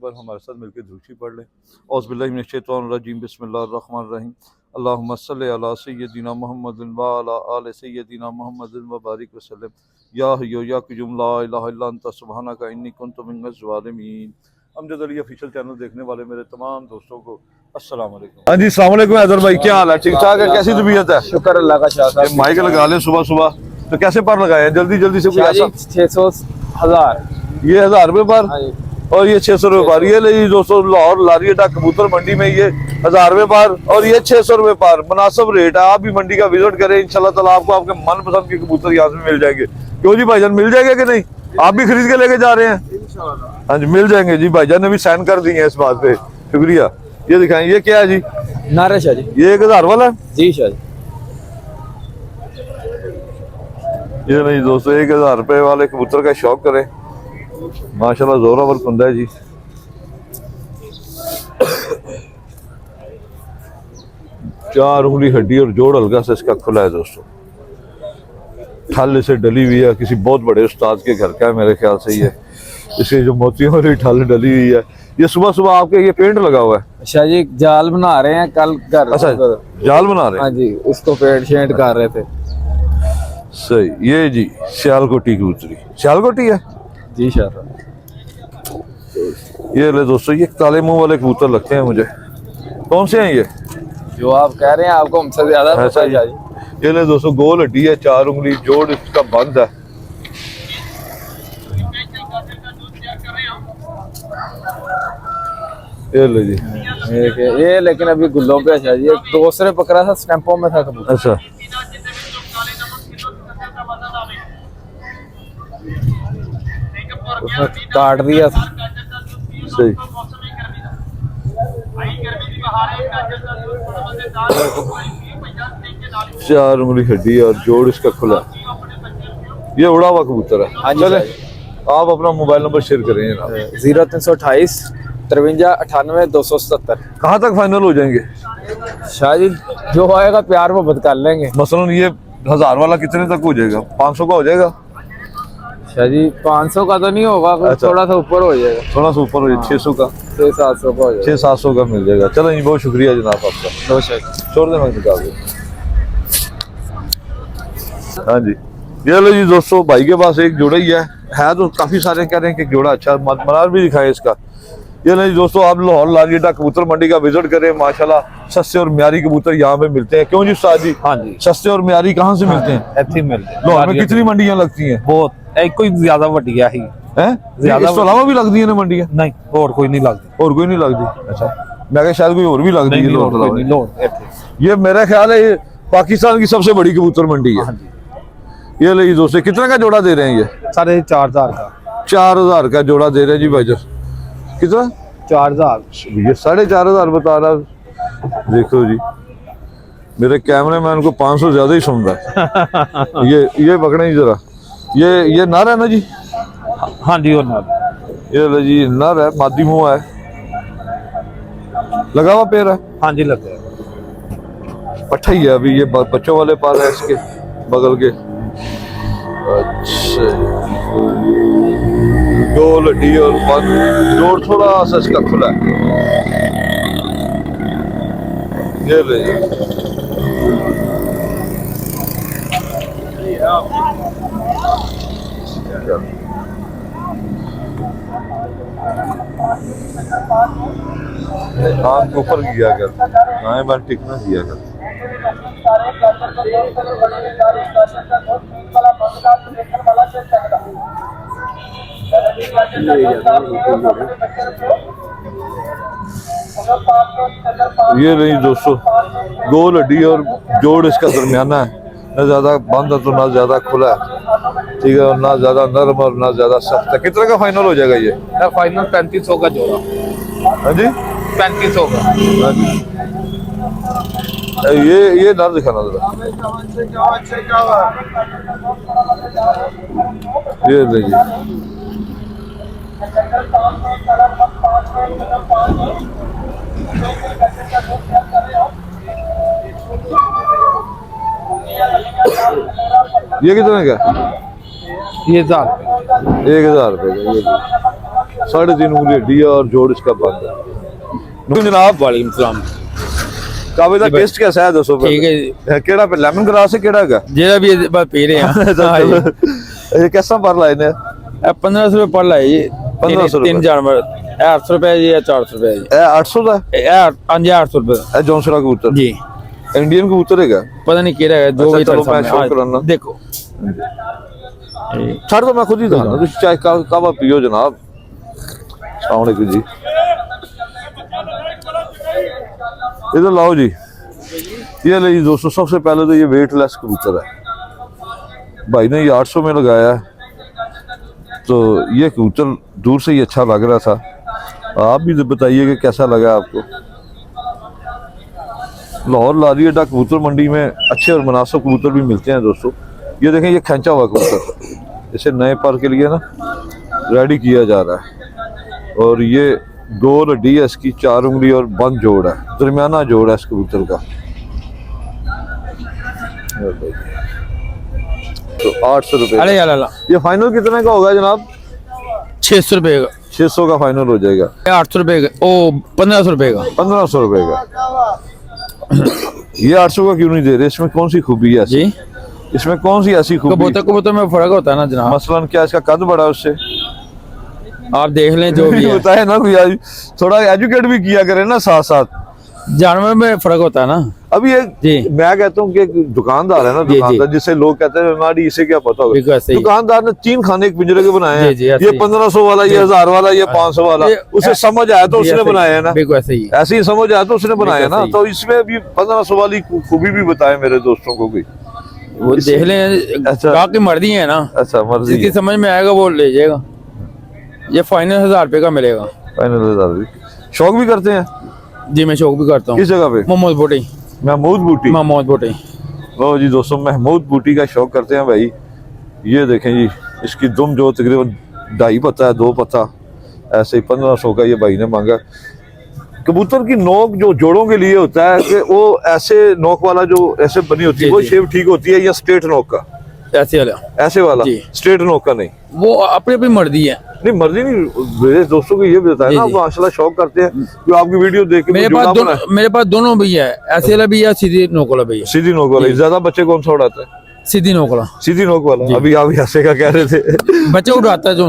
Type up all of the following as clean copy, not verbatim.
पर हमारे साथ मिलकर दुरूद पढ़ लें। औज़ुबिल्लाहि मिनश्शैतानिर्रजीम बिस्मिल्लाहिर्रहमानिर्रहीम अल्लाहुम्मा सल्लि अला सय्यदिना मुहम्मदिन व अला आलि सय्यदिना मुहम्मदिन व बारिक वसल्लम या हय्यु या क़य्यूम ला इलाहा इल्ला अंता सुब्हानका इन्नी कुन्तु मिनज़ ज़ालिमीन। अमजद अली ऑफिशियल चैनल देखने वाले मेरे तमाम दोस्तों को अस्सलाम वालेकुम। हाँ जी, अस्सलाम वालेकुम हैदर भाई, क्या हाल है? ठीक ठाक है? कैसी तबीयत है? शुक्र अल्लाह का। शाह साहब माइक लगा लें सुबह सुबह, तो कैसे पर लगाए हैं? जल्दी जल्दी से कोई ऐसा 600,000 ये 1000 रुपये पर और ये 600 रुपये पर। ये ले दोस्तों लाहौर लारियटा कबूतर मंडी में ये 1000 रुपये पर और ये 600 रुपये पर। मुनासिब रेट है। आप भी मंडी का विजिट करें, इंशाल्लाह ताला आपको आपके मनपसंद के कबूतर यहाँ से मिल जाएंगे। क्यों जी भाईजान, मिल जाएंगे कि नहीं? आप भी खरीद के लेके जा रहे हैं? हाँ जी मिल जाएंगे जी। भाईजान ने भी साइन कर दी है इस बात पे, शुक्रिया। ये दिखाएं, ये क्या है जी? नारे शाह जी। ये 1000 वाला है जी शाह जी। ये नहीं दोस्तों, 1000 रुपये वाले कबूतर का शौक करें, माशाल्लाह जोरावर कुंदा है जी। चार उंगली हड्डी और जोड़ हल्का से इसका खुला है दोस्तों। ठल से डली हुई है, किसी बहुत बड़े उस्ताद के घर का है मेरे ख्याल से। ये इसकी जो मोतियों वाली ठल डली हुई है। ये सुबह सुबह आपके ये पेंट लगा हुआ है? अच्छा जी, जाल बना रहे हैं कल घर। अच्छा जाल बना रहे हैं? हाँ जी, उसको पेंट शेंट कर रहे थे। सही। ये जी सियालकोटी कबूतरी, सियालकोटी है जी शाह। ये ले दोस्तों, ये काले मुंह वाले कबूतर लगते हैं मुझे। कौन से हैं ये? जो आप कह रहे हैं आपको हमसे ज्यादा पता है जी। ये ले दोस्तों, गोल हड्डी है, चार उंगली जोड़ इसका बंद है। ये ले जी, ये लेकिन अभी गुल्लों पे है जी। एक दूसरे पकड़ा था, स्टैंपों में था कबूतर। अच्छा उसने काट दिया था। सही। चार उंगली हड्डी और जोड़ इसका खुला। ये उड़ा हुआ कबूतर है। हाँ जी। चले आप अपना मोबाइल नंबर शेयर करें जनाब। 0328 53 98 277। कहाँ तक फाइनल हो जाएंगे? शाह जी जो आएगा प्यार मोहब्बत कर लेंगे। मसलन ये 1000 वाला कितने तक हो जाएगा? 500 का हो जाएगा? शाह जी 500 का तो नहीं होगा, अच्छा। थोड़ा सा ऊपर हो जाएगा। थोड़ा सा ऊपर हो जाएगा। 600 का 600-700 का हो जाएगा। 600-700 का मिल जाएगा। चलो जी, बहुत शुक्रिया जनाब आपका। दो शाह छोड़ देना निकाल दो। हाँ जी, ये लो जी दोस्तों, भाई के पास एक जोड़ा ही है तो काफी सारे कह रहे हैं कि जोड़ा अच्छा। मनार भी दिखाए इसका। ये नहीं दोस्तों, आप लाहौर लारियटा कबूतर मंडी का विजिट करें, माशाल्लाह सस्ते और म्यारी कबूतर यहाँ पे मिलते हैं। क्यों जी उस्ताद जी? हाँ जी, सस्ते और म्यारी कहाँ से मिलते हैं? ਇੱਥੇ ਮਿਲਦੇ हैं। लाहौर में कितनी मंडियां लगती हैं? बहुत एक कोई ज्यादा ਵੱਡੀ ਆ ਹੀ हैं? ज्यादा इस तो अलावा भी लगती है ना मंडियां? नहीं, और कोई नहीं लगती। और कोई नहीं लगती? अच्छा, मैं क्या शायद कोई और भी लगती है लाहौर कोई नहीं, अलावा। लोड ਇੱਥੇ। ये मेरा ख्याल है ये पाकिस्तान की सबसे बड़ी कबूतर मंडी है। हाँ जी, ये ले दोस्तों, कितने का जोड़ा दे रहे हैं ये? 4,500 का। 4000 का जोड़ा दे रहे हैं जी भाईजान। कितना? 4,000। ये 4,500 बता रहा। देखो जी, मेरे कैमरे मैन को 500 ज्यादा ही सुन रहा है। ये पकड़े जी जरा। ये नर है ना जी? हाँ जी, और ना ये ले जी नर है, मादी मुंह है, लगा हुआ पैर है। हाँ जी लगे। पट्ठा ही है अभी। ये बच्चों वाले पाल है इसके बगल के। अच्छा, गोल हड्डी और जोड़ थोड़ा सा इसका खुला है। ये ले आँख ऊपर किया कर, आए बार टिकना किया कर। ये नहीं दोस्तों, गोल हड्डी और जोड़ इसका दरमियाना है, ना ज्यादा बंद है तो ना ज्यादा खुला है, ठीक है, और ना ज्यादा नरम और ना ज्यादा सख्त है। कितने का फाइनल हो जाएगा ये? फाइनल 3500 का जोड़ा। हाँ जी 3500 का। हाँ जी। ये नर दिखाना जरा। ये देखिए, ये कितने का? ये 1000। 1000 रुपये का। ये 3.5 उंगली हड्डी है और जोड़ इसका बंद है। जनाब वालेकुम सलाम। काबे दा टेस्ट कैसा है दोस्तों? ठीक है जी। केड़ा पे लेमन ग्रास है केड़ा है? जेड़ा भी बस पी रहे हैं। ये कैसा पर लाए ने? 1500 रुपए पर लाए जी। 1500 रुपए। 3 जानवर 800 रुपए जी या 400 रुपए जी। ए 800 दा ए 800 रुपए ए जॉनसरा कबूतर जी। इंडियन कबूतर है? पता नहीं केड़ा है जो अच्छा, भी चलो तरह मैं शो कराना। देखो छड़ तो मैं खुद ही था ना, चाय कावा पियो जनाब। अस्सलाम वालेकुम जी। इधर लाओ जी। ये ले जी दोस्तों, सबसे पहले तो ये वेटलेस कबूतर है, भाई ने ये 800 में लगाया है। तो ये कबूतर दूर से ही अच्छा लग रहा था, आप भी बताइए कि कैसा लगा आपको। लाहौर लारी अड्डा कबूतर मंडी में अच्छे और मुनासिब कबूतर भी मिलते हैं दोस्तों। ये देखें, ये खींचा हुआ कबूतर, इसे नए पर के लिए ना रेडी किया जा रहा है। और ये गोल हड्डी है इसकी, 4 उंगली और बंद जोड़ है, दरमियाना जोड़ है इस कबूतर का। तो 800 रुपए। अरे यार ये फाइनल कितने का होगा जनाब? 600 रुपए का। 600 का फाइनल हो जाएगा। 800 रुपए का, ओ 1500 रुपए का। 1500 रुपए का। ये 800 का क्यों नहीं दे रहे? इसमें कौन सी खूबी है ऐसी? जी इसमें कौन सी ऐसी खूबी? कबूतर कबूतर में फर्क होता है ना जनाब, मसलन क्या इसका कद बड़ा है उससे? आप देख लें जो भी है। बताए ना कोई, आज थोड़ा एजुकेट भी किया करे ना साथ साथ। जानवर में फर्क होता है ना। अभी ये जी। मैं कहता हूँ कि एक दुकानदार है ना, जी, दुकानदार जिसे लोग कहते हैं हमारी, इसे क्या पता बिल्कुल होगा। ऐसे ही। दुकानदार ने 3 खाने एक पिंजरे के बनाए हैं, जी, ऐसे ये ही। 1500 वाला, ये 1000 वाला, ये 500 वाला। उसे समझ आया तो उसने बनाया है ना, बिल्कुल ऐसे ही। ऐसे ही समझ आया तो उसने बनाया ना। सही। तो इसमें भी 1500 वाली खूबी भी बताए मेरे दोस्तों को भी। वो देख लें, अच्छा। गाहक की मर्जी है ना, अच्छा, मर्जी जिसकी है। समझ में आएगा वो ले जाएगा। ये फाइनल 1000 रुपए का मिलेगा। फाइनल 1000 भी। शौक भी करते हैं? जी मैं शौक भी करता हूँ। किस जगह पे? मोहम्मद बोटी। महमूद बूटी। मोहम्मद बोटी। लो जी दोस्तों, महमूद बूटी का शौक करते हैं भाई। ये देखें जी, इसकी दुम जो तकरीबन 2.5 पत्ता है, 2 पत्ता, ऐसे ही 1500 का ये भाई ने मांगा। कबूतर की नोक जो जोड़ों के लिए होता है कि वो ऐसे नोक वाला जो ऐसे बनी होती है, जी, वो जी। शेप ठीक होती है, या स्ट्रेट नोक का? ऐसे वाला ऐसे वाला जी। स्ट्रेट नोक का नहीं? वो अपनी अपनी मर्जी है। नहीं मर्जी नहीं, मेरे दोस्तों को ये बताया जी, ना, जी। वो माशाल्लाह शौक करते हैं जो आपकी वीडियो देख के मेरे जोड़ा पास बनाए। मेरे पास दोनों भी है, ऐसे वाला भी है, सीधी नोक वाला भी है। सीधी नोक वाला। ज्यादा बच्चे कौन सा उड़ाते हैं? सीधी नोक वाला। सीधी नोक वाला। अभी आप ऐसे का कह रहे थे। बच्चे उड़ाता है जो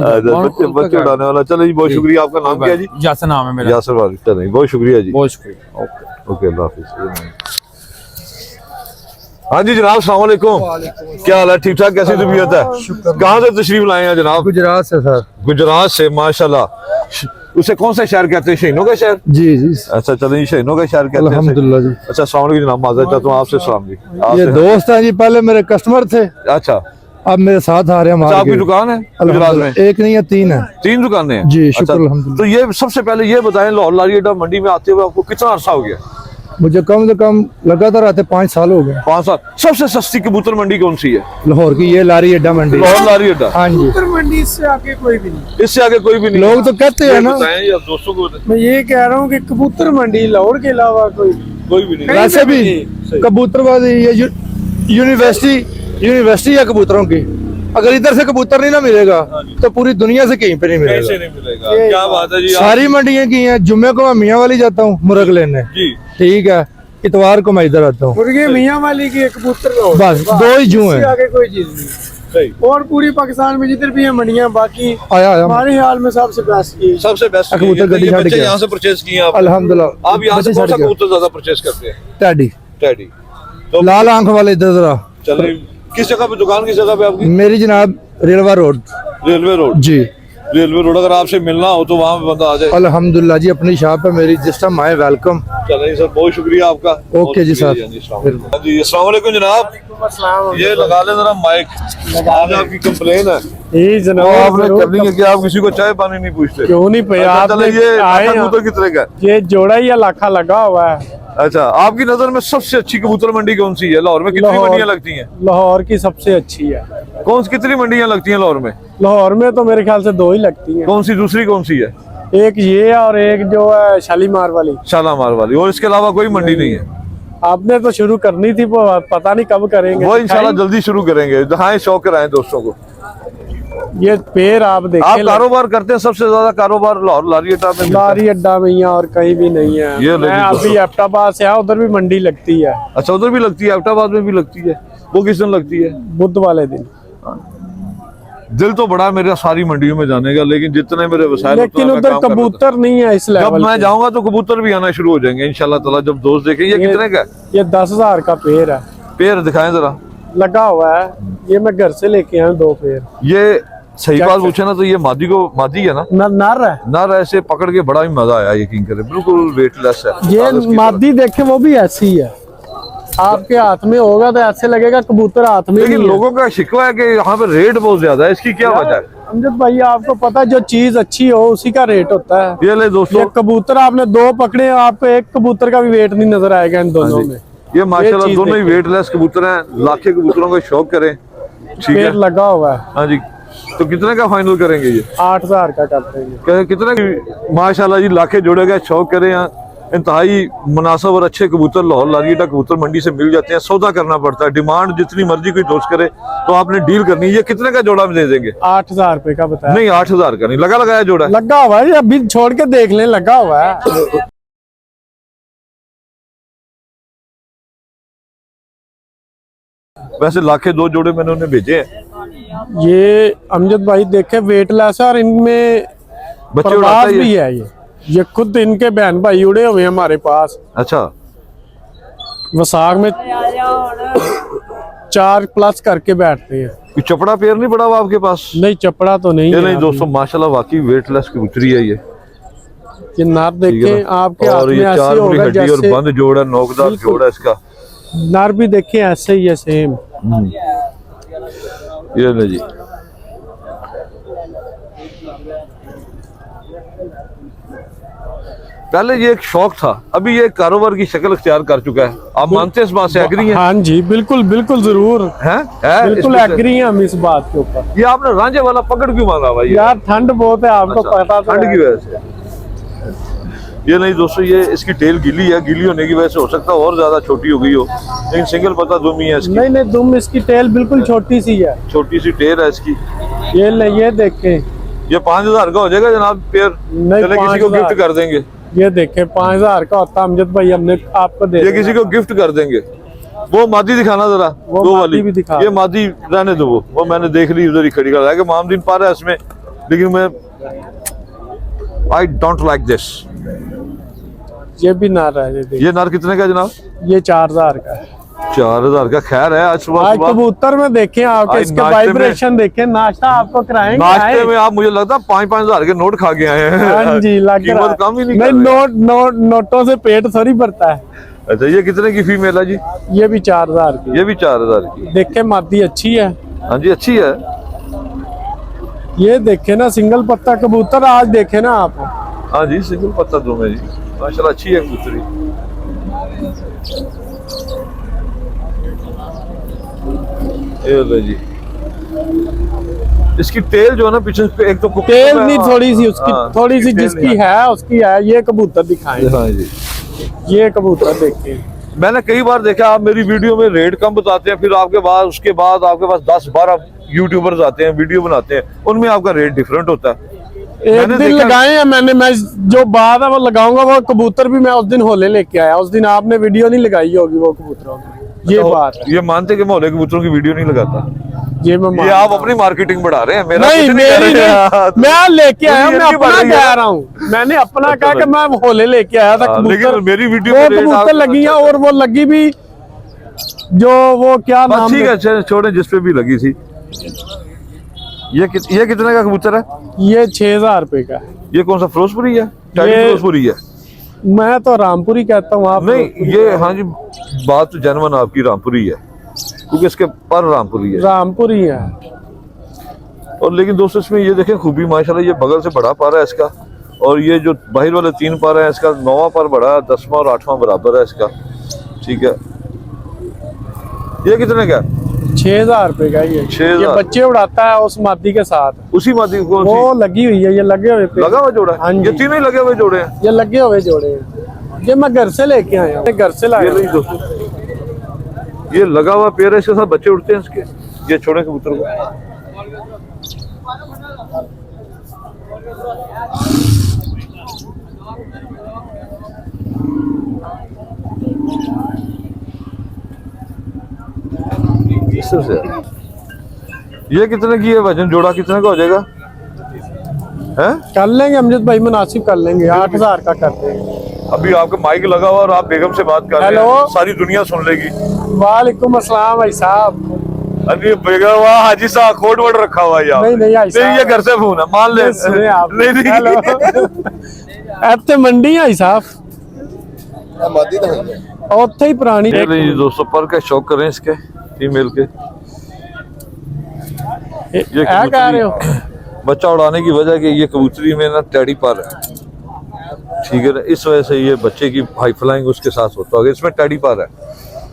बच्चे उड़ाने वाला। चलो जी, बहुत शुक्रिया। आपका नाम क्या है जी? यासर नाम है मेरा। यासर वाली। चलो बहुत शुक्रिया जी। बहुत शुक्रिया। ओके, अल्लाह हाफिज़। हाँ जी जनाब, अस्सलाम वालेकुम। क्या हाल है? ठीक ठाक? कैसी तबीयत है? कहाँ से तशरीफ लाए हैं जनाब? गुजरात से सर। गुजरात से, माशाल्लाह। उसे कौन सा शहर कहते हैं? शहीनों का शहर? जी जी अच्छा, चलिए शहीनों का शहर कहते हैं। अल्हम्दुलिल्लाह जी। अच्छा, अस्सलाम वालेकुम जनाब, माज़रत चाहता हूँ आपसे। सलाम जी। ये आपसे। दोस्त हैं जी, पहले मेरे कस्टमर थे, अच्छा, अब मेरे साथ आ रहे हैं। अच्छा, आपकी मार्केट दुकान है गुजरात में? अल्हम्दुलिल्लाह, एक नहीं है 3 है। 3 दुकानें हैं? जी, अच्छा, शुक्र अल्हम्दुलिल्लाह। तो ये सबसे पहले ये बताएं, लाहौर लारी अड्डा मंडी में आते हुए आपको कितना अरसा हो गया? मुझे कम से कम लगातार आते 5 साल हो गए। 5 साल। सबसे सस्ती कबूतर मंडी कौन सी है? लाहौर की ये लारी अड्डा मंडी। लाहौर लारी अड्डा। हाँ जी। मंडी इससे आगे कोई भी नहीं। इससे आगे कोई भी नहीं। लोग तो कहते हैं ना, बताएं या दोस्तों को बताएं। मैं ये कह रहा हूँ कि कबूतर मंडी लाहौर के अलावा कोई कोई भी नहीं। कहीं वैसे पे भी कबूतरबाजी ये यूनिवर्सिटी है कबूतरों की। अगर इधर से कबूतर नहीं ना मिलेगा तो पूरी दुनिया से कहीं पे नहीं कैसे मिलेगा। नहीं मिलेगा? क्या बात है जी। सारी मंडियां की हैं। जुम्मे को मैं मियाँ वाली जाता हूँ मुर्ग लेने, जी। ठीक है, इतवार को मैं इधर आता हूँ। मुर्गे मियाँ वाली की एक कबूतर लाहौर। बस 2 ही जू इससे हैं। आगे कोई चीज नहीं। सही। और पूरी पाकिस्तान में जिधर भी है मंडियां, बाकी आया हमारे हाल में सबसे बेस्ट ये। सबसे बेस्ट कबूतर गड्डी छड़ बच्चे के। यहाँ से परचेज किए आप? अल्हम्दुलिल्लाह। आप यहाँ से बच्चे कौन सा छड़ के। कबूतर ज्यादा परचेज करते हैं? Teddy teddy. तो लाल आंख वाले इधर जरा। चलिए, किस जगह पे दुकान, किस जगह पे आपकी? मेरी जनाब रेलवा रोड। Railway road. जी रेलवे रोड। अगर आपसे मिलना हो तो वहाँ पे बंदा आ जाए। अल्हम्दुलिल्लाह जी, अपनी शॉप है मेरी, जिस टाइम आए वेलकम। चलिए सर, बहुत शुक्रिया आपका। ओके जी सर। हाँ जी, अस्सलाम वालेकुम जनाब। ये लगा ले जरा माइक। आज आपकी कंप्लेन है। ये तो आपने करनी है कि आप किसी को चाय पानी नहीं पूछते? क्यों नहीं भैया, अच्छा, चलो, आपने ये आए लाखा हैं। कबूतर कितने का है? ये जोड़ा ही लाखा लगा हुआ है। अच्छा, आपकी नजर में सबसे अच्छी कबूतर मंडी कौन सी है? लाहौर में कितनी लाहौर। मंडियां लगती हैं? लाहौर की सबसे अच्छी है। कितनी मंडियां लगती हैं लाहौर में? लाहौर में तो मेरे ख्याल से 2 ही लगती हैं। कौन सी? दूसरी कौन सी है? एक ये है और एक जो है शालीमार वाली। शालामार वाली। और इसके अलावा कोई मंडी नहीं है? आपने तो शुरू करनी थी, वो पता नहीं कब करेंगे। वो इंशाल्लाह जल्दी शुरू करेंगे। दिखाएं, शौक कराएं दोस्तों को। ये पेड़ आप आप देखिए, कारोबार करते हैं, सबसे ज्यादा कारोबार लाहौर लारी अड्डा में मिलता है। लारी अड्डा में ही और कहीं भी नहीं है। ये मैं लेकिन अभी एबटाबाद से आया, उधर भी मंडी लगती है, अच्छा, उधर भी लगती है, एबटाबाद में भी लगती है। वो किस दिन लगती है? बुध वाले दिन। दिल तो बड़ा मेरा सारी मंडियों में जाने का, लेकिन जितने मेरे वसाइल लेकिन उतना मैं उधर काम कर लेता हूं। कबूतर नहीं है इस जब लेवल मैं पे। जाऊंगा तो कबूतर भी आना शुरू हो जाएंगे इंशाल्लाह ताला, जब दोस्त देखेंगे। ये कितने का है? ये 10,000 का पेड़ है, पेड़ दिखाएं जरा। लगा हुआ है। ये मैं घर से लेके आया हूं 2 पेड़। ये सही बात पूछे ना तो ये मादी है ना, नर है। ना ऐसे पकड़ के बड़ा ही मजा आया, यकीन करें, बिल्कुल वेटलेस है। ये कागज की मादी देखे वो भी ऐसी है, आपके हाथ में होगा तो ऐसे लगेगा कबूतर हाथ में। लेकिन नहीं है। लोगों का शिकवा है कि यहाँ पे रेट बहुत ज्यादा है, इसकी क्या वजह है? अमजद भाई आपको पता है, जो चीज अच्छी हो उसी का रेट होता है। ये ले दोस्तों, ये कबूतर आपने 2 पकड़े, आपको एक कबूतर का भी वेट नहीं नजर आएगा इन दोनों में। ये माशाल्लाह चीज दोनों ही देखिए। वेटलेस कबूतर हैं। लाखे कबूतरों का शौक करें, ठीक है? पेड़ लगा हुआ है। हाँ जी, तो कितने का फाइनल करेंगे? ये 8,000 का करते हैं। कितने की? माशाल्लाह जी, लाखे जोड़े का शौक करें। यहाँ इंतहाई मुनासिब और अच्छे कबूतर लाहौर लारी अड्डा कबूतर मंडी से मिल जाते हैं। सौदा करना पड़ता है, डिमांड जितनी मर्जी कोई दोस्त करे तो आपने डील करनी है। ये कितने का जोड़ा में दे देंगे? 8,000 रुपए का बताया। नहीं, 8,000 का नहीं, लगा लगाया जोड़ा है। लगा हुआ है, अभी छोड़ के देख लें, लगा हुआ है। वैसे लाखे 2 जोड़े मैंने उन्हें भेजे हैं। ये अमजद भाई देखे वेटलेस है और इनमें बच्चे उड़ाता प्रवास है भी ये? है। ये खुद इनके बहन भाई उड़े हुए हैं हमारे पास। अच्छा, वसाख में 4+ करके बैठते हैं। कोई चपड़ा पेड़ नहीं पड़ा हुआ आपके पास? नहीं, चपड़ा तो नहीं ये है नहीं अभी। दोस्तों, माशाल्लाह वाकई वेटलेस कबूतरी है ये। ये नर ठीक है देखें ना? आपके हाथ और में ये ऐसे 4 बुरी होगा हड्डी और जैसे बंद जोड़ है, नोकदार बिल्कुल। जोड़ है इसका। नर भी देखें ऐसे ही है सेम। ये ले जी, पहले ये एक शौक था, अभी ये कारोबार की शक्ल इख्तियार कर चुका है। आप मानते हैं इस बात से? एग्री हैं? हाँ जी, बिल्कुल बिल्कुल जरूर है बिल्कुल इसमें से? एग्री हैं हम इस बात के ऊपर। ये आपने रांझे वाला पकड़ क्यों मांगा भाई? यार ठंड बहुत है, आपको अच्छा, पता तो ठंड है। की वजह से। ये नहीं दोस्तों, ये इसकी टेल गीली है, गीली होने की वजह से हो सकता है और ज्यादा छोटी हो गई हो, लेकिन सिंगल पता दुम ही है इसकी। नहीं दुम, इसकी टेल बिल्कुल छोटी सी है। छोटी सी टेल है इसकी। ये ले, ये देखें, ये 5,000 का हो जाएगा जनाब पेयर? नहीं, चले किसी को 5,000 गिफ्ट कर देंगे। ये देखें 5,000 का होता अमजद भाई, हमने आपको दे ये दिया। किसी को गिफ्ट कर देंगे। वो मादी दिखाना जरा, वो 2 मादी वाली भी दिखा। ये मादी रहने दो, वो मैंने देख ली उधर ही खड़ी कर कि मामदीन पा रहा है इसमें, लेकिन मैं आई डोंट लाइक दिस। ये भी नर है। ये देखें, ये नर कितने का जनाब? ये 4,000 का है। 4,000 का। खैर है, आज सुबह आज सुबह कबूतर में देखें आपके, आज इसके नाश्ते में- वाइब्रेशन देखें, नाश्ता आपको कराएंगे। नाश्ते आए। में आप मुझे लगता है 5,000 के नोट खा के आए हैं। हाँ जी, लग रहा कीमत है। कम ही नहीं नहीं, कर रहे। नोटों से पेट थोड़ी भरता है। अच्छा, ये कितने की फीमेल है जी? ये भी 4,000 की। ये भी 4,000 की। देखे मादी अच्छी है। हाँ जी, अच्छी है। ये देखे ना सिंगल पत्ता कबूतर, आज देखे ना आप। हाँ जी, सिंगल पत्ता दो है जी, माशाल्लाह अच्छी है कबूतरी। ये लो जी, इसकी टेल जो है ना पीछे एक तो टेल नहीं, थोड़ी सी उसकी, हाँ, थोड़ी सी टेल जिसकी नहीं है उसकी है। ये कबूतर दिखाएं, हाँ जी। ये कबूतर देखें। मैंने कई बार देखा, आप मेरी वीडियो में रेट कम बताते हैं, फिर उसके बाद आपके पास 10-12 यूट्यूबर्स आते हैं, वीडियो बनाते हैं, उनमें आपका रेट डिफरेंट होता है। एक दिन लगाए हैं मैंने, मैं जो बात है वो लगाऊंगा। वो कबूतर भी मैं उस दिन होले लेके आया, उस दिन आपने वीडियो नहीं लगाई होगी वो कबूतरों की। ये बात है। ये मानते कि मैं होले कबूतरों की वीडियो नहीं लगाता। ये मैं ये आप अपनी मार्केटिंग बढ़ा रहे हैं, मेरा नहीं, कुछ मेरी कर रहे हैं। नहीं, मैं लेके आया, मेरी मैं इनकी अपना बढ़ रही है। कह रहा हूँ। मैंने अपना कहा कि मैं होले लेके आया था कबूतर। लेकिन मेरी वीडियो वो में रेट कबूतर आप- लगी है, और वो लगी भी जो वो क्या बस नाम ठीक है, छोड़े, जिस पे भी लगी थी। ये कितने का कबूतर है? ये 6,000 रुपए का है। ये कौन सा फिरोजपुरी है? टाइगर ये- फिरोजपुरी है। मैं तो रामपुरी कहता हूँ, आप नहीं, ये हाँ जी, बात तो जनवन आपकी रामपुरी है, क्योंकि इसके पर रामपुरी है। रामपुरी है। और लेकिन दोस्तों इसमें ये देखें खूबी, माशाल्लाह ये बगल से बड़ा पारा है इसका, और ये जो बाहर वाले 3 पारा है, इसका 9वां पर बड़ा है, 10वां और 8वां बराबर है इसका। ठीक है, ये कितने का? 6,000 रुपए का ये 6,000 ये बच्चे उड़ाता है उस मादी के साथ। उसी मादी को वो लगी हुई है, ये लगे हुए पे। लगा हुआ जोड़ा हाँ है? जी। ये तीनों ही लगे हुए जोड़े हैं। ये लगे हुए जोड़े हैं। ये मैं घर से लेके आया हूँ, घर से ये लाया नहीं हूँ। दोस्तों, ये लगा हुआ पेड़ है, इसके साथ बच्चे उड़ते हैं इसके। ये छोड़े कबूतर को। ये कितने की है वजन, जोड़ा कितने का हो जाएगा? है कर लेंगे अमजद भाई, मुनासिब कर लेंगे, 8,000 का कर देंगे। अभी आपका माइक लगा हुआ और आप बेगम से बात कर रहे हेलो। हैं, सारी दुनिया सुन लेगी। वालेकुम अस्सलाम भाई साहब। अरे बेगम वहाँ हाजी साहब कोड वर्ड रखा हुआ है यार। नहीं नहीं भाई साहब, ये घर से फोन है, मान ले। सुने आप। नहीं हेलो ਇੱਥੇ ਮੰਡੀ ਆਈ ਸਾਫ मादी तो है ਉੱਥੇ ਹੀ पुरानी ये लीजिए दोस्तों, पर के शौक करें इसके फीमेल के। ये क्या कह रहे हो? बच्चा उड़ाने की वजह कि ये कबूतरी में ना टैडी पर है, ठीक है ना, इस वजह से ये बच्चे की हाई फ्लाइंग उसके साथ होता होगा। इसमें टैडी पर है।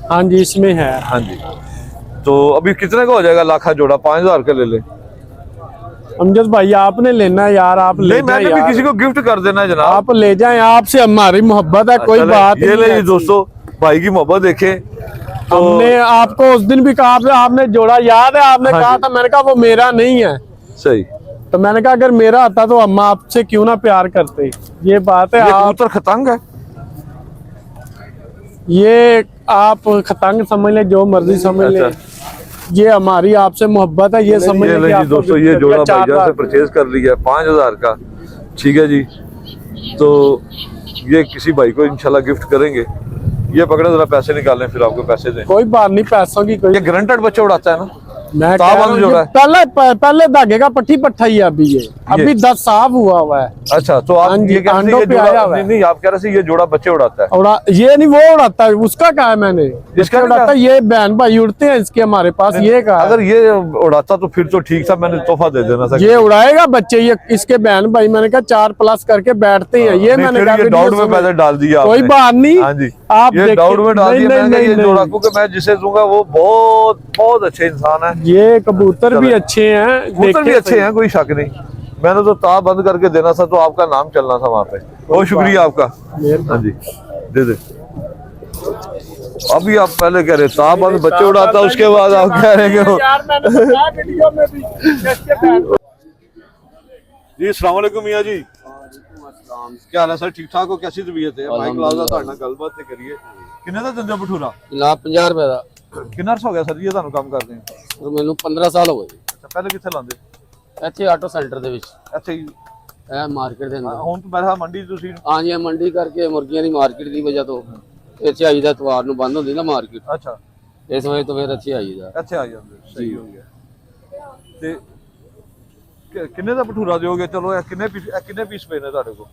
हाँ जी इसमें है। हाँ जी, तो अभी कितने का हो जाएगा? लाखा जोड़ा 5,000 का ले ले। अमजद भाई आपने लेना है यार, आप ले नहीं, जाए मैंने भी यार, किसी को गिफ्ट कर देना है जनाब। आप ले जाएं, आपसे हमारी मोहब्बत है, कोई चले, बात ये नहीं ले है। दोस्तों, भाई की मोहब्बत देखें तो। हमने आपको उस दिन भी कहा, आपने जोड़ा याद है, आपने हाँ कहा जी। था, मैंने कहा वो मेरा नहीं है, सही। तो मैंने कहा अगर मेरा आता तो अम्मा आपसे क्यों ना प्यार करते। ये बात है। ये आप कबूतर खतंग है। ये आप खतंग समझ ले, जो मर्जी समझ ले, अच्छा। ये हमारी आपसे मोहब्बत है, ये समझ ये ले ले कि जी आपको दोस्तों, गिफ्ट ये कर जोड़ा दिया, 4 भाईजान से बार। परचेज कर लिया है 5,000 का, ठीक है जी। तो ये किसी भाई को इंशाल्लाह गिफ्ट करेंगे। ये पकड़े जरा, पैसे निकालें फिर आपको पैसे दें। कोई बात नहीं, पैसों की कोई। ये ग्रंटेड बच्चे उड़ाता है ना। मैं कह ताबंद रहा हूँ, जोड़ा ये है। पहले धागे का पट्टी पट्टा ही है अभी, ये अभी 10 साफ हुआ हुआ है। अच्छा, तो आप हाँ जी, ये कह रहे थे अंडों ये पे जोड़ा, आया हुआ है। नहीं आप कह रहे थे ये जोड़ा बच्चे उड़ाता है। उड़ा ये नहीं, वो उड़ाता है, उसका कहा है मैंने, इसका इसका नहीं उड़ाता कहा? है, ये बहन भाई उड़ते हैं इसके हमारे पास, ये कहा है। अगर ये उड़ाता तो फिर तो ठीक था, मैंने तोहफा दे देना था। ये उड़ाएगा बच्चे, ये इसके बहन भाई मैंने कहा 4+ करके बैठते हैं, ये नहीं, मैंने फिर कहा ये वीडियो डाउट में सुनो। पैसे डाल दिया कोई आपने। बात नहीं, हाँ जी, आप ये देखिए। डाउट में डाल नहीं, दिया नहीं, मैंने, ये नहीं, जोड़ा नहीं। क्योंकि मैं जिसे दूंगा वो बहुत बहुत अच्छे इंसान है। ये कबूतर भी चलो। अच्छे हैं, कबूतर भी देखे अच्छे हैं, कोई शक नहीं। मैंने तो ताब बंद करके देना था, तो आपका नाम चलना था वहाँ पे। बहुत शुक्रिया आपका। हाँ जी, दे दे। अभी आप पहले कह रहे ताब बंद बच्चे उड़ाता, उसके बाद आप कह रहे हैं यार मैंने बताया वीडियो में भी, इसके बहन जी। अस्सलाम वालेकुम मियां जी, क्या हाल है सर? ठीक ठाक हो? कैसी तबीयत है? माइक लाजा ਤੁਹਾਡਾ ਗੱਲਬਾਤ ਤੇ ਕਰੀਏ। ਕਿੰਨੇ ਦਾ ਦਿੰਦੇ ਹੋ ਭਠੂਰਾ? ਜਨਾਬ 50 ਰੁਪਏ ਦਾ। ਕਿੰਨਾ ਅਰਸਾ ਹੋ ਗਿਆ ਸਰ ਜੀ ਇਹ ਤੁਹਾਨੂੰ ਕੰਮ ਕਰਦੇ ਆ? ਔਰ ਮੈਨੂੰ 15 ਸਾਲ ਹੋ ਗਏ ਅੱਛਾ, ਪਹਿਲੇ ਕਿੱਥੇ ਲਾਉਂਦੇ? ਇੱਥੇ ਆਟੋ ਸੈਂਟਰ ਦੇ ਵਿੱਚ, ਇੱਥੇ ਹੀ ਇਹ ਮਾਰਕੀਟ ਦੇ ਅੰਦਰ। ਹੁਣ ਤਾਂ ਮੇਰਾ ਮੰਡੀ ਤੁਸੀਂ। ਹਾਂਜੀ, ਇਹ ਮੰਡੀ ਕਰਕੇ ਮੁਰਗੀਆਂ ਦੀ ਮਾਰਕੀਟ ਦੀ ਵਜ੍ਹਾ ਤੋਂ ਇੱਥੇ ਆਈਦਾ, ਇਤਵਾਰ ਨੂੰ ਬੰਦ ਹੁੰਦੀ ਨਾ ਮਾਰਕੀਟ, ਅੱਛਾ, ਇਸ ਵਜ੍ਹਾ ਤੋਂ ਫਿਰ ਇੱਥੇ ਆਈਦਾ। ਇੱਥੇ ਆ ਜਾਂਦੇ, ਸਹੀ ਹੋ ਗਿਆ। ਤੇ ਕਿੰਨੇ ਦਾ ਭਠੂਰਾ ਦਿਓਗੇ? ਚਲੋ ਇਹ ਕਿੰਨੇ ਪੀਸ ਪਏ ਨੇ ਤੁਹਾਡੇ ਕੋਲ?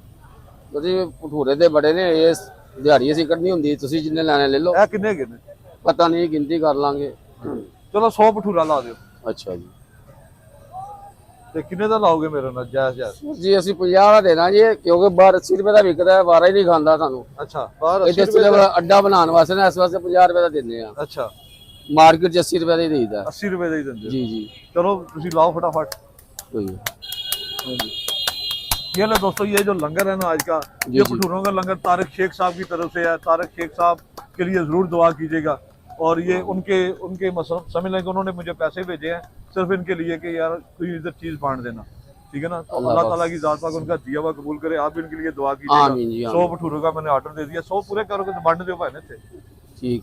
ਉਹਦੇ ਭਟੂਰੇ ਦੇ ਬੜੇ ਨੇ, ਇਹ ਦਿਹਾੜੀ ਅਸੀਂ ਕੱਢਣੀ ਹੁੰਦੀ, ਤੁਸੀਂ ਜਿੰਨੇ ਲੈਣੇ ਲੈ ਲਓ। ਇਹ ਕਿੰਨੇ ਹੈਗੇ ਨੇ? ਪਤਾ ਨਹੀਂ, ਗਿਣਤੀ ਕਰ ਲਾਂਗੇ। ਚਲੋ 100 ਭਠੂਰਾ ਲਾ ਦਿਓ। ਅੱਛਾ ਜੀ, ਤੇ ਕਿੰਨੇ ਦਾ ਲਾਓਗੇ ਮੇਰੇ ਨਾਲ? ਜਾਇਜ਼ ਜੀ ਅਸੀਂ 50 ਦਾ ਦੇਣਾ ਜੀ, ਕਿਉਂਕਿ ਬਾਹਰ 80 ਰੁਪਏ ਦਾ ਵਿਕਦਾ ਹੈ, ਵਾਰਾ ਹੀ ਨਹੀਂ ਖਾਂਦਾ ਸਾਨੂੰ। ਅੱਛਾ, ਬਾਹਰ ਇੱਥੇ 80 ਰੁਪਏ ਦਾ। ਅੱਡਾ ਬਣਾਉਣ ਵਾਸਤੇ ਨਾ, ਇਸ ਵਾਸਤੇ 50 ਰੁਪਏ ਦਾ ਦਿੰਦੇ ਆ। ਅੱਛਾ, ਮਾਰਕੀਟ 'ਚ 80 ਰੁਪਏ ਦਾ ਹੀ ਦੇਈਦਾ। 80 ਰੁਪਏ ਦਾ ਹੀ ਦਿੰਦੇ ਹੋ। ਜੀ ਜੀ, चलो तुसी लाओ फटाफट। ਕੋਈ ये लो दोस्तों, ये जो लंगर है ना आज का, ये जी। भटूरों का लंगर तारिक शेख साहब की तरफ से है। तारिक शेख साहब के लिए जरूर दुआ कीजिएगा। और ये उनके समझ लें कि उन्होंने मुझे पैसे भेजे हैं सिर्फ इनके लिए कि यार कोई इधर चीज बांट देना, ठीक है ना। तो अल्लाह ताला की जात पाक उनका दिया हुआ कबूल करे। आप भी इनके लिए दुआ कीजिएगा। आमीन जी, 100 भटूरों का मैंने ऑर्डर दे दिया, 100 पूरे करोगे तो बांट दो भाई ने थे। ਠੀਕ।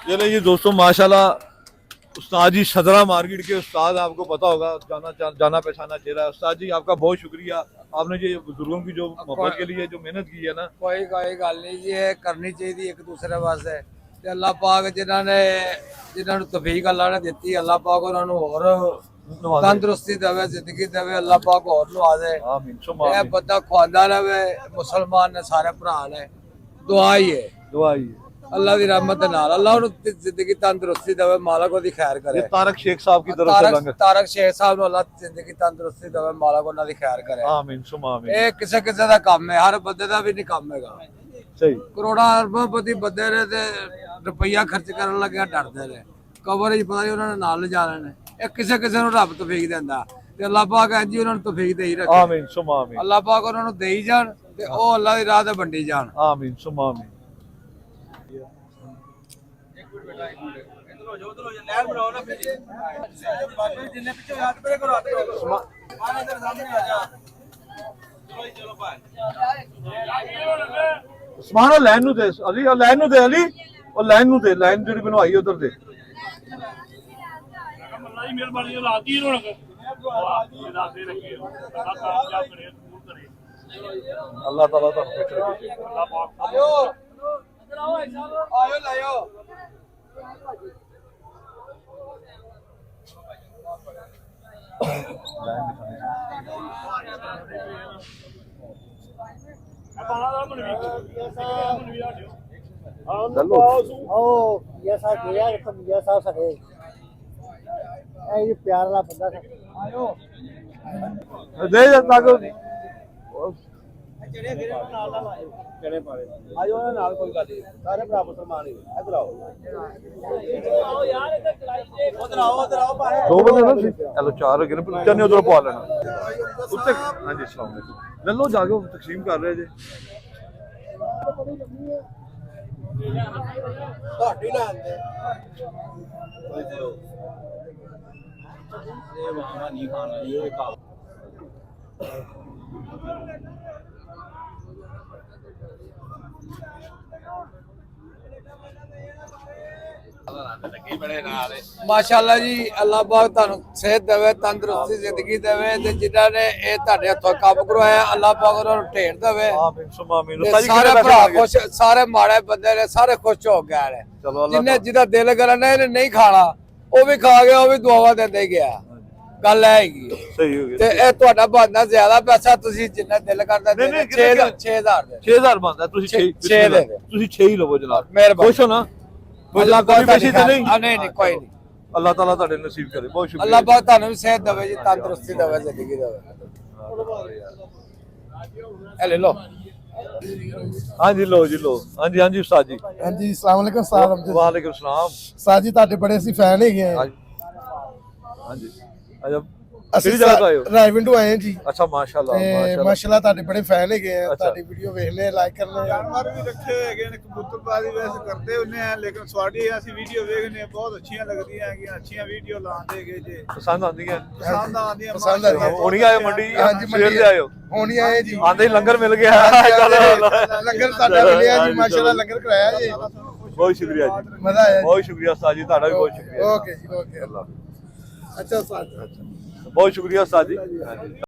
ये नहीं जी दोस्तों, माशाल्लाह उस्ताद जी सदरा मार्केट के उस्ताद, आपको पता होगा, जाना पहचाना चेहरा है। उस्ताद जी आपका बहुत शुक्रिया, आपने जो बुजुर्गों की जो मोहब्बत के लिए जो मेहनत की है ना। कोई गल नहीं जी, ये करनी चाहिए एक दूसरे वास्ते। ते अल्लाह पाक जिन्होंने तौफीक अल्लाह ने दी, अल्लाह पाक उन्होंने और तंदुरुस्ती देवे, जिंदगी देवे, अल्लाह पाक और नवा दे। आमीन सुमा ये आमीन। बंदा खुआंदा रहे, मुसलमान ने सारे भरा ने, दुआ ही है दुआ ही है। अल्लाह की रहमत दे नाल, अल्लाह उन्हें जिंदगी तंदुरुस्ती देवे, मालक ओदी खैर करे। ये तारक शेख साहब की तरफ से लंगर। तारक शेख साहब अल्लाह जिंदगी तंदुरुस्ती देवे, मालक उन्हां दी खैर करे। आमीन सुमा आमीन। ये किसे किसे दा काम है, हर बंदे दा भी नहीं काम हैगा। सही। करोड़ा अरबों पति बंदे ने ते रुपया खर्च करन लगे डरदे ने। ਕਬਰ 'ਚ ਪਤਾ ਨਹੀਂ ਉਹਨਾਂ ਨੇ ਨਾਲ ਲਿਜਾ ਲੈਣੇ। ਇਹ ਕਿਸੇ ਕਿਸੇ ਨੂੰ ਰੱਬ ਤੌਫੀਕ ਦਿੰਦਾ ਤੇ ਅੱਲਾਹ ਪਾਕ ਇੰਜ ਹੀ ਉਹਨਾਂ ਨੂੰ ਤੌਫੀਕ ਦੇਈ ਰੱਖੇ। ਆਮੀਨ ਸੁਮ ਆਮੀਨ। ਅੱਲਾਹ ਪਾਕ ਉਹਨਾਂ ਨੂੰ ਦੇਈ ਜਾਣ ਤੇ ਉਹ ਅੱਲਾਹ ਦੀ ਰਾਹ ਤੇ ਵੰਡੀ ਜਾਣ। ਆਮੀਨ ਸੁਮ ਆਮੀਨ। ਉਸਮਾਨ ਉਹ ਲਾਈਨ ਨੂੰ ਦੇ ਅਲੀ, ਉਹ ਲਾਈਨ ਨੂੰ ਦੇ ਅਲੀ, ਉਹ ਲਾਈਨ ਨੂੰ ਦੇ, ਲਾਈਨ ਜਿਹੜੀ ਬਣਵਾਈ ਉਧਰ ਦੇ। ਮਿਹਰਬਾਨੀ ਰਾਤੀ ਰੌਣਕ ਰਾਤੇ ਰੱਖੇ ਅੱਲਾਹ ਕਾਮਯਾਬ ਕਰੇ ਕਬੂਲ ਕਰੇ ਅੱਲਾਹ ਤਾਲਾ ਤੁਹਾਨੂੰ ਖੁਸ਼ ਰੱਖੇ। ਅੱਲਾਹ ਪਾਕ ਆਇਓ ਆਇਓ ਲਾਇਓ। ਬਾਣਾ ਦਾ ਮਨਵੀ ਚਲੋ ਉਹ ਇਹ ਸਾਹ ਗਿਆ ਇੱਕ ਇਹ ਸਾਹ ਸਕੇ ਇਹ ਪਿਆਰ ਵਾਲਾ ਬੰਦਾ ਸੀ। ਦੇ ਜਦ ਤੱਕ ਆਜੋ ਉਹਨਾਂ ਨਾਲ ਕੋਈ ਗੱਲ ਨਹੀਂ, ਸਾਰੇ ਭਰਾ ਮੁਸਲਮਾਨ ਹੀ ਇਧਰ ਆਓ। ਉਧਰ ਆਓ ਭਾਈ। ਦੋ ਬੰਦੇ ਨਾ ਤੁਸੀਂ ਚਲੋ ਚਾਰ ਹੋ ਗਏ ਨੇ, ਚੰਨੇ ਉਧਰੋਂ ਪਵਾ ਲੈਣਾ ਉੱਤੇ। ਹਾਂਜੀ ਸਲਾਮ ਅਲੈਕੁਮ। ਲੈ ਲਓ ਜਾ ਕੇ ਉਹ ਤਕਸੀਮ ਕਰ ਰਹੇ ਜੇ। ਤੁਹਾਡੀ ਲੈਣ ਦੇ ਮਾਸ਼ਾਅੱਲਾ ਜੀ, ਅੱਲਾਹ ਪਾਕ ਤੁਹਾਨੂੰ ਸਿਹਤ ਦੇਵੇ, ਤੰਦਰੁਸਤੀ ਜ਼ਿੰਦਗੀ ਦੇਵੇ ਤੇ ਜਿਨ੍ਹਾਂ ਨੇ ਇਹ ਤੁਹਾਡੇ ਹੱਥੋਂ ਕੰਮ ਕਰਵਾਇਆ ਅੱਲਾਹ ਪਾਕ ਉਹਨਾਂ ਨੂੰ ਢੇਰ ਦੇਵੇ। ਆਮੀਨ ਸੁਮ ਆਮੀਨ। ਤੇ ਸਾਜੀ ਸਾਰੇ ਕਿਹੜੇ ਭਰਾ ਪੈਸੇ ਖੁਸ਼, ਸਾਰੇ ਮਾੜੇ ਬੰਦੇ ਨੇ ਸਾਰੇ ਖੁਸ਼ ਹੋ ਗਏ ਨੇ। ਚਲੋ ਅੱਲਾਹ ਜਿੰਨੇ ਜਿਹਦਾ ਦਿਲ ਕਰਨਾ ਇਹਨੇ ਨਹੀਂ ਖਾਣਾ ਉਹ ਵੀ ਖਾ ਗਿਆ, ਉਹ ਵੀ ਦੁਆਵਾਂ ਦਿੰਦੇ ਹੀ ਗਿਆ। ਗੱਲ ਇਹ ਹੈਗੀ ਹੈ। ਸਹੀ ਹੋ ਤੇ ਗਿਆ। ਇਹ ਤੁਹਾਡਾ ਬਣਦਾ ਜ਼ਿਆਦਾ ਪੈਸਾ, ਤੁਸੀਂ ਜਿੰਨਾ ਦਿਲ ਕਰਦਾ ਦੇ ਨਹੀਂ, 6000 ਦੇ 6000 ਬੰਦਾ ਤੁਸੀਂ 6 ਛੇ ਦੇ ਦਿਓ। ਤੁਸੀਂ 6 ਹੀ ਲਵੋ ਜਨਾਬ। ਮਿਹਰਬਾਨੀ। ਖੁਸ਼ ਹੋ ਨਾ? ਅੱਲਾਹ ਕੋਈ ਪਾਕ ਪੈਸੇ ਤੇ ਨਹੀਂ? ਨਹੀਂ ਨਹੀਂ ਕੋਈ ਨਹੀਂ। ਅੱਲਾਹ ਤਾਲਾ ਤੁਹਾਡੇ ਨਸੀਬ ਕਰੇ। ਬਹੁਤ ਸ਼ੁਕਰੀਆ। ਅੱਲਾਹ ਪਾਕ ਤੁਹਾਨੂੰ ਵੀ ਸਿਹਤ ਦੇਵੇ ਜੀ, ਤੰਦਰੁਸਤੀ ਦੇਵੇ, ਜ਼ਿੰਦਗੀ ਦੇਵੇ। ਇਹ ਲੈ ਲਓ। ਹਾਂਜੀ ਲੋ ਜੀ ਲੋ। ਹਾਂਜੀ ਹਾਂਜੀ ਉਸਤਾਦ ਜੀ। ਹਾਂਜੀ ਅਸਲਾਮ ਵਾਲੇਕੁਮ ਸਾਹਬ। ਵਾਲੇਕੁਮ ਸਲਾਮ। ਸਾਹ ਜੀ ਤੁਹਾਡੇ ਬੜੇ ਅਸੀਂ ਫੈਨ ਹੈਗੇ ਆ। ਹਾਂਜੀ ਅਜਾ ਕਿਹੜੀ ਜਗ੍ਹਾ ਤੋਂ ਆਏ ਹੋ? ਰਾਇਵਿੰਡੋ ਆਏ ਹਾਂ ਜੀ। ਅੱਛਾ ਮਾਸ਼ਾਅੱਲਾ ਤੇ ਮਾਸ਼ਾਅੱਲਾ। ਮਾਸ਼ਾਅੱਲਾ ਤੁਹਾਡੇ ਬੜੇ ਫੈਨ ਹੈਗੇ ਆ। ਅੱਛਾ। ਤੁਹਾਡੀ ਵੀਡੀਓ ਵੇਖਨੇ ਲਾਈਕ ਕਰਨੇ। ਜਾਨਵਰ ਵੀ ਰੱਖੇ ਹੋਏ ਹੈਗੇ ਨੇ, ਕਬੂਤਰਬਾਜ਼ੀ ਵੈਸੇ ਕਰਦੇ ਹੁੰਦੇ ਆ, ਲੇਕਿਨ ਤੁਹਾਡੀ ਅਸੀਂ ਵੀਡੀਓ ਵੇਖਨੇ ਬਹੁਤ ਅੱਛੀਆਂ ਲੱਗਦੀਆਂ ਹੈਗੀਆਂ, ਅੱਛੀਆਂ ਵੀਡੀਓ ਲਾਉਂਦੇ ਹੈਗੇ ਜੇ, ਪਸੰਦ ਆਉਂਦੀਆਂ? ਪਸੰਦ ਆਉਂਦੀਆਂ। ਪਸੰਦ ਆਉਂਦੀਆਂ। ਹੁਣੀ ਆਏ ਮੰਡੀ? ਹਾਂਜੀ, ਸਵੇਰ ਦੇ ਆਏ ਹੋ? ਹੁਣ ਹੀ ਆਏ ਜੀ। ਆਂਦੇ ਹੀ ਲੰਗਰ ਮਿਲ ਗਿਆ। ਲੰਗਰ ਤੁਹਾਡਾ ਮਿਲਿਆ ਜੀ, ਮਾਸ਼ਾਅੱਲਾ ਲੰਗਰ ਕਰਾਇਆ ਜੀ। ਬਹੁਤ ਸ਼ੁਕਰੀਆ ਜੀ, ਮਜ਼ਾ ਆਇਆ ਜੀ। ਬਹੁਤ ਸ਼ੁਕਰੀਆ ਉਸਤਾਦ ਜੀ, ਤੁਹਾਡਾ ਵੀ ਬਹੁਤ ਸ਼ੁਕਰੀਆ। ਓਕੇ ਜੀ ਓਕੇ। ਅੱਛਾ ਸਾਥ। ਬਹੁਤ ਸ਼ੁਕਰੀਆ ਉਸਤਾਦ ਜੀ।